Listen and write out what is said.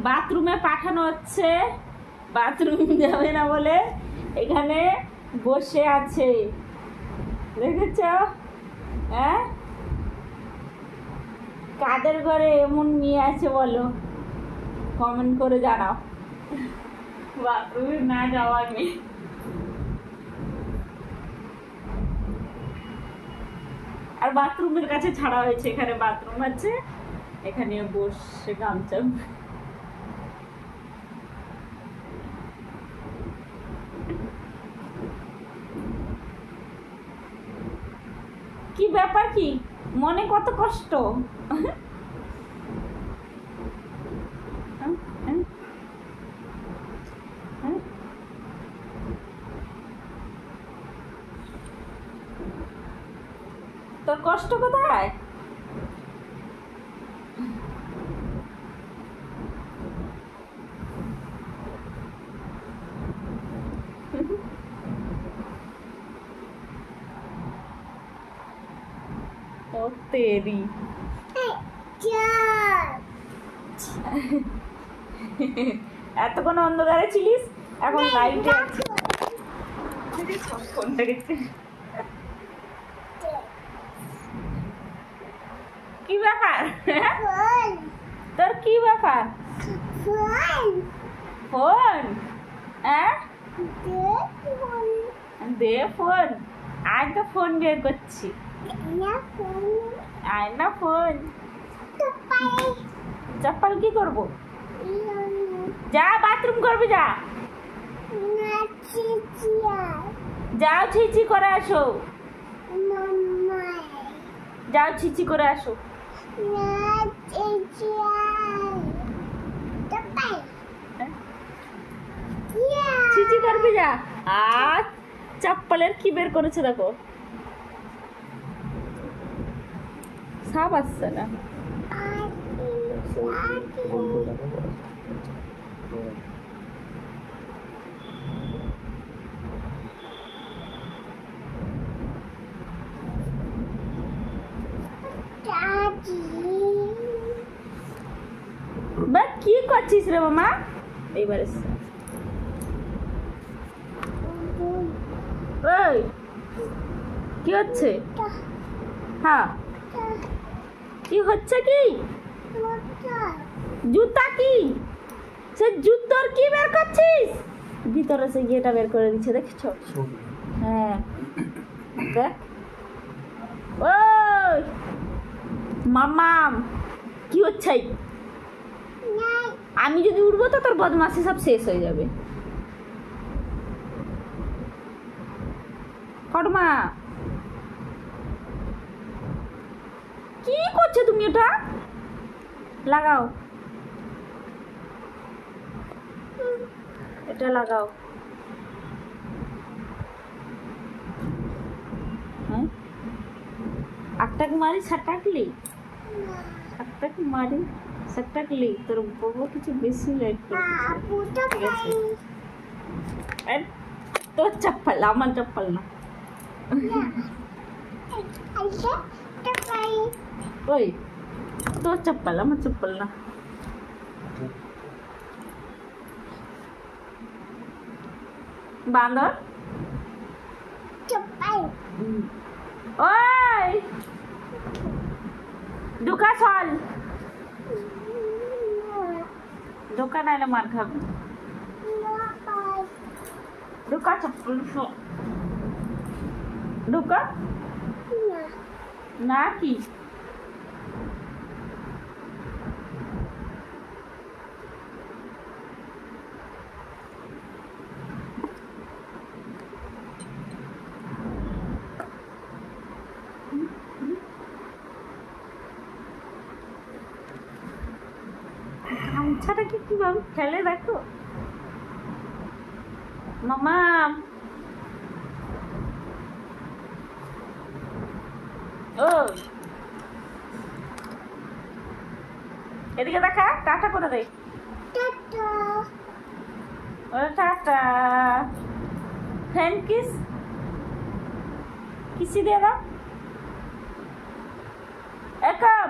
বাথরুমে পাঠানো হচ্ছে, বাথরুম যাবে না বলে এখানে বসে আছে, দেখেছ? হ্যাঁ, কাদের ঘরে এমন মেয়ে আছে বলো, কমেন্ট করে জানাও। বাথরুমে না যাওয়ার মেয়ে। আর বাথরুমের কাছে ছাড়া হয়েছে, এখানে বাথরুম আছে, এখানে বসে গামছা। কি ব্যাপার, কি মনে কত কষ্ট? তোর কষ্ট কোথায়? ও তেরি, এতক্ষণ অন্ধকারে ছিলিস, এখন লাইটে কি ব্যাপার? তোর কি ব্যাপার? ফোন? হ্যাঁ, দে ফোন। আজ তো ফোন বের করছি। আয় না ফোন। চপ্পল কি করবো? যা বাথরুম করবি, যা, যাও ছিচি করে আসো, যাও ছিচি করে আসো। ছিচি করবি, যা। আর চপ্পলের কি বের করেছে দেখো, সাপ আসছে না। কি করছিস রে মামা? এইবারে ওই কি হচ্ছে? হ্যাঁ, কি হচ্ছে? কি জুতা? কি সে জুতোর কি বের করছিস? ভিতরে সে গিয়েটা বের করে দিচ্ছে, দেখছো? হ্যাঁ, দেখ। ওই মামাম, কি হচ্ছে? আমি যদি উঠবো তো তোর বদমাশি সব শেষ হয়ে যাবে। কটমা, কি করছো তুমি? ওটা লাগাও, এটা লাগাও। হ্যাঁ, আটটাক মারি সাটাকলি, আটটাক মারি সাটাকলি, তোর বাবা কিছু বেশি লাইট করে। তোর চপ্পল, আমার চপ্পল না। ওই তোর চপ্পল, আমার চপ্পল না। বান্দর, ওই ঢুকা, চল ঢুকা, নাইলে মার খাবে। ঢুকা, চপ্পল ঢুকা। না কি গামছাটাকে কিভাবে ফেলে দেখো মামা। ও এদিকে দেখা, টাটা করে দে। টাটা, ফ্রেন্ড কিস, কিসি দিয়ে দাও। একম